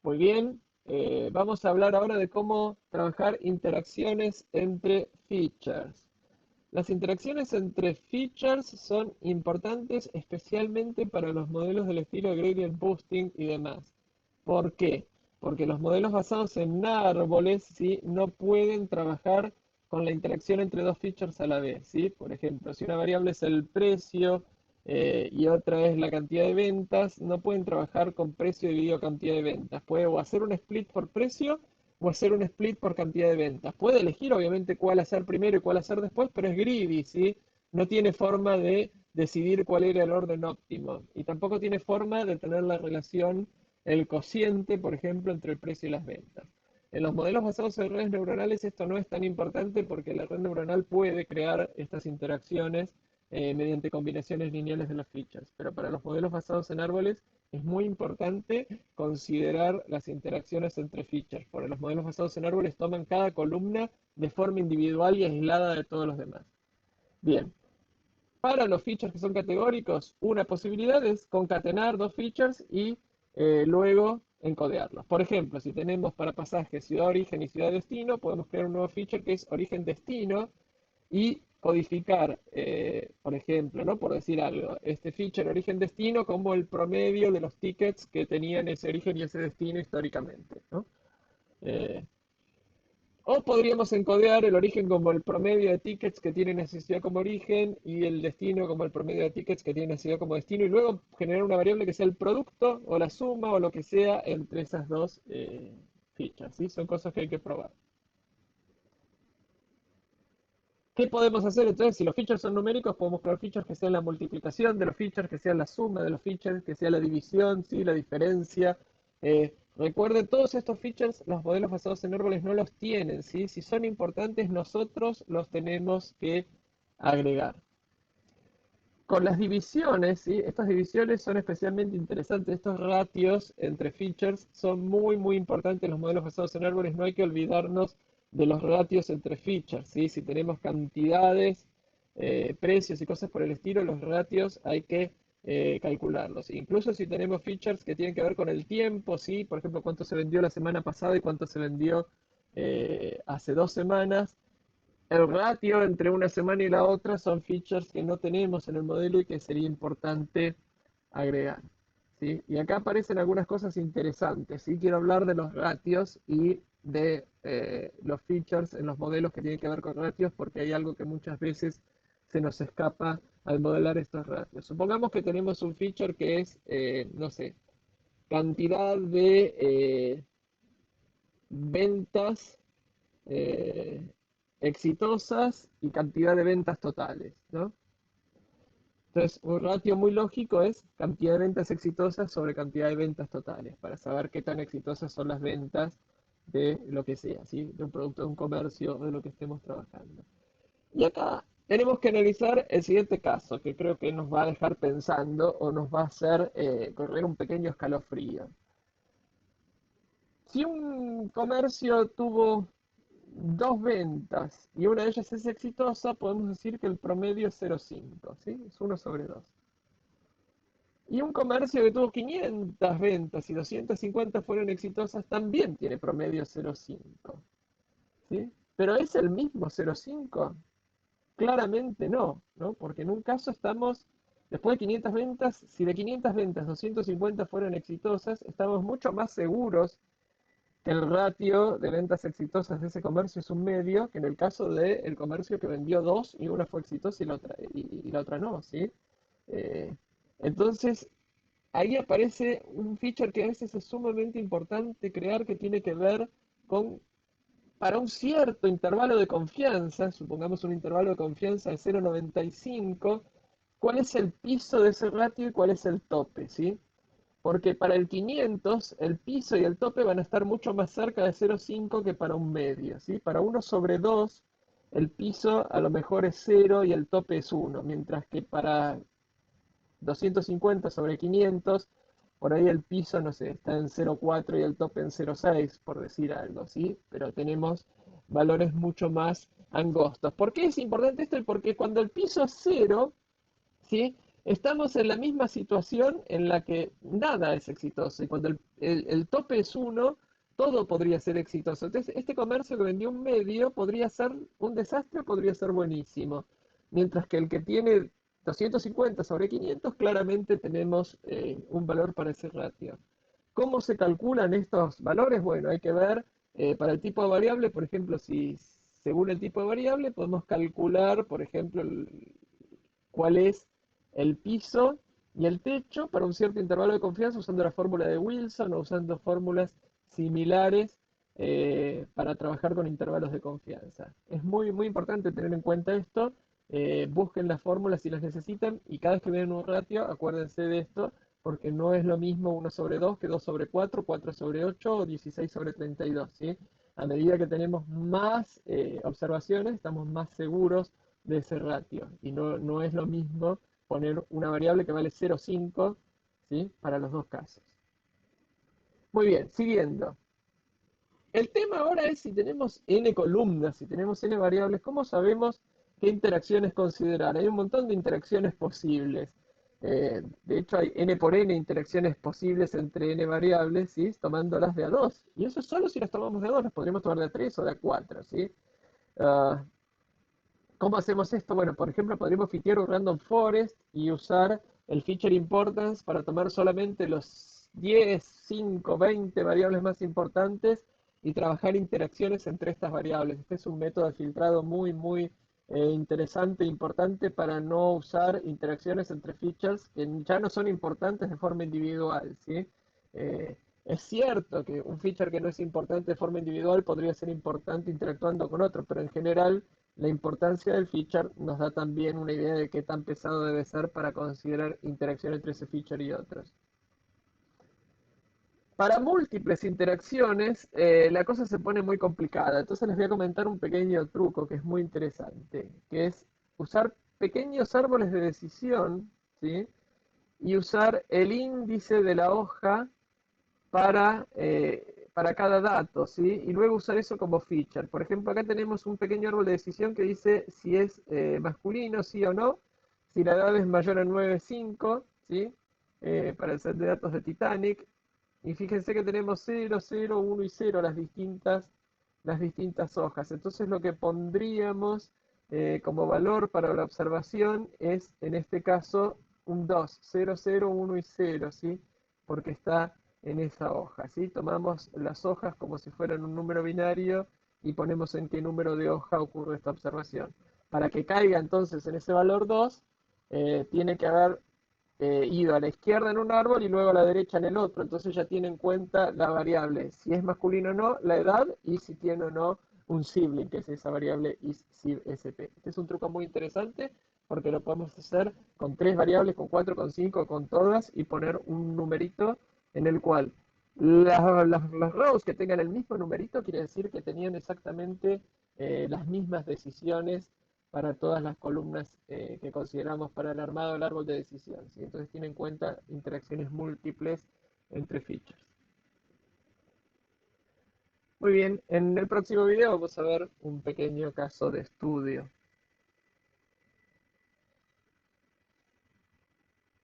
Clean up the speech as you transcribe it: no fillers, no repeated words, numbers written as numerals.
Muy bien, vamos a hablar ahora de cómo trabajar interacciones entre features. Las interacciones entre features son importantes especialmente para los modelos del estilo gradient boosting y demás. ¿Por qué? Porque los modelos basados en árboles, ¿sí?, no pueden trabajar con la interacción entre dos features a la vez, ¿sí? Por ejemplo, si una variable es el precio y otra es la cantidad de ventas, no pueden trabajar con precio dividido cantidad de ventas. Puede o hacer un split por precio o hacer un split por cantidad de ventas. Puede elegir obviamente cuál hacer primero y cuál hacer después, pero es greedy, ¿sí? No tiene forma de decidir cuál era el orden óptimo y tampoco tiene forma de tener la relación, el cociente, por ejemplo, entre el precio y las ventas. En los modelos basados en redes neuronales esto no es tan importante porque la red neuronal puede crear estas interacciones mediante combinaciones lineales de los features, pero para los modelos basados en árboles es muy importante considerar las interacciones entre features, porque los modelos basados en árboles toman cada columna de forma individual y aislada de todos los demás. Bien, para los features que son categóricos, una posibilidad es concatenar dos features y luego encodearlos. Por ejemplo, si tenemos para pasajes ciudad origen y ciudad destino, podemos crear un nuevo feature que es origen destino y codificar, por ejemplo, ¿no?, por decir algo, este feature origen-destino como el promedio de los tickets que tenían ese origen y ese destino históricamente, ¿no? Eh, o podríamos encodear el origen como el promedio de tickets que tiene esa ciudad como origen y el destino como el promedio de tickets que tiene esa ciudad como destino y luego generar una variable que sea el producto o la suma o lo que sea entre esas dos features, ¿sí? Son cosas que hay que probar. ¿Qué podemos hacer entonces? Si los features son numéricos, podemos crear features que sean la multiplicación de los features, que sean la suma de los features, que sea la división, ¿sí?, la diferencia. Recuerden, todos estos features, los modelos basados en árboles no los tienen, ¿sí? Si son importantes, nosotros los tenemos que agregar. Con las divisiones, ¿sí?, estas divisiones son especialmente interesantes. Estos ratios entre features son muy, muy importantes en los modelos basados en árboles. No hay que olvidarnos de los ratios entre features, ¿sí? Si tenemos cantidades, precios y cosas por el estilo, los ratios hay que calcularlos. Incluso si tenemos features que tienen que ver con el tiempo, ¿sí? Por ejemplo, cuánto se vendió la semana pasada y cuánto se vendió hace 2 semanas. El ratio entre una semana y la otra son features que no tenemos en el modelo y que sería importante agregar, ¿sí? Y acá aparecen algunas cosas interesantes, ¿sí? Quiero hablar de los ratios y de los features en los modelos que tienen que ver con ratios porque hay algo que muchas veces se nos escapa al modelar estos ratios. Supongamos que tenemos un feature que es, no sé, cantidad de ventas eh, exitosas y cantidad de ventas totales, ¿no? Entonces, un ratio muy lógico es cantidad de ventas exitosas sobre cantidad de ventas totales, para saber qué tan exitosas son las ventas de lo que sea, ¿sí? De un producto, de un comercio, de lo que estemos trabajando. Y acá tenemos que analizar el siguiente caso, que creo que nos va a dejar pensando o nos va a hacer correr un pequeño escalofrío. Si un comercio tuvo dos ventas y una de ellas es exitosa, podemos decir que el promedio es 0,5, ¿sí? Es 1/2. Y un comercio que tuvo 500 ventas y 250 fueron exitosas también tiene promedio 0,5, ¿sí? Pero ¿es el mismo 0,5? Claramente no, ¿no? Porque en un caso estamos, después de 500 ventas, si de 500 ventas 250 fueron exitosas, estamos mucho más seguros que el ratio de ventas exitosas de ese comercio es un medio, que en el caso del comercio que vendió dos y una fue exitosa y la otra no, ¿sí? Eh, entonces, ahí aparece un feature que a veces es sumamente importante crear que tiene que ver con, para un cierto intervalo de confianza, supongamos un intervalo de confianza de 0,95, cuál es el piso de ese ratio y cuál es el tope, ¿sí? Porque para el 500, el piso y el tope van a estar mucho más cerca de 0,5 que para un medio, ¿sí? Para 1/2, el piso a lo mejor es 0 y el tope es 1, mientras que para 250/500, por ahí el piso, no sé, está en 0,4 y el tope en 0,6, por decir algo, ¿sí? Pero tenemos valores mucho más angostos. ¿Por qué es importante esto? Porque cuando el piso es 0, ¿sí?, Estamos en la misma situación en la que nada es exitoso y cuando el tope es uno, todo podría ser exitoso. Entonces, este comercio que vendió un medio podría ser un desastre o podría ser buenísimo. Mientras que el que tiene 250 sobre 500, claramente tenemos un valor para ese ratio. ¿Cómo se calculan estos valores? Bueno, hay que ver para el tipo de variable, por ejemplo, si según el tipo de variable podemos calcular, por ejemplo, cuál es el piso y el techo para un cierto intervalo de confianza usando la fórmula de Wilson o usando fórmulas similares para trabajar con intervalos de confianza. Es muy importante tener en cuenta esto. Busquen las fórmulas si las necesitan y cada vez que vean un ratio, acuérdense de esto, porque no es lo mismo 1 sobre 2 que 2 sobre 4, 4 sobre 8 o 16 sobre 32, ¿sí? A medida que tenemos más observaciones, estamos más seguros de ese ratio. Y no es lo mismo poner una variable que vale 0,5, ¿sí? Para los dos casos. Muy bien, siguiendo. El tema ahora es si tenemos n columnas, si tenemos n variables, ¿cómo sabemos qué interacciones considerar? Hay un montón de interacciones posibles. De hecho, hay n por n interacciones posibles entre n variables, ¿sí? Tomándolas de a 2. Y eso es solo si las tomamos de a 2, las podríamos tomar de a 3 o de a 4, ¿sí? Uh, ¿Cómo hacemos esto? Bueno, por ejemplo, podríamos fitear un random forest y usar el feature importance para tomar solamente los 10, 5, 20 variables más importantes y trabajar interacciones entre estas variables. Este es un método de filtrado muy interesante e importante para no usar interacciones entre features que ya no son importantes de forma individual, ¿sí? Es cierto que un feature que no es importante de forma individual podría ser importante interactuando con otro, pero en general la importancia del feature nos da también una idea de qué tan pesado debe ser para considerar interacción entre ese feature y otros. Para múltiples interacciones, la cosa se pone muy complicada. Entonces les voy a comentar un pequeño truco que es muy interesante, que es usar pequeños árboles de decisión, ¿sí? Y usar el índice de la hoja para cada dato, ¿sí? Y luego usar eso como feature. Por ejemplo, acá tenemos un pequeño árbol de decisión que dice si es masculino, sí o no, si la edad es mayor a 9,5, ¿sí? Para el set de datos de Titanic. Y fíjense que tenemos 0, 0, 1 y 0 las distintas hojas. Entonces lo que pondríamos como valor para la observación es, en este caso, un 2, 0, 0, 1 y 0, ¿sí? Porque está en esa hoja, ¿sí? Tomamos las hojas como si fueran un número binario y ponemos en qué número de hoja ocurre esta observación. Para que caiga entonces en ese valor 2, tiene que haber ido a la izquierda en un árbol y luego a la derecha en el otro. Entonces ya tiene en cuenta la variable, si es masculino o no, la edad y si tiene o no un sibling, que es esa variable isSib_sp. Este es un truco muy interesante porque lo podemos hacer con 3 variables, con 4, con 5, con todas y poner un numerito en el cual las rows que tengan el mismo numerito quiere decir que tenían exactamente las mismas decisiones para todas las columnas que consideramos para el armado del árbol de decisión, ¿sí? Entonces tiene en cuenta interacciones múltiples entre features. Muy bien, en el próximo video vamos a ver un pequeño caso de estudio.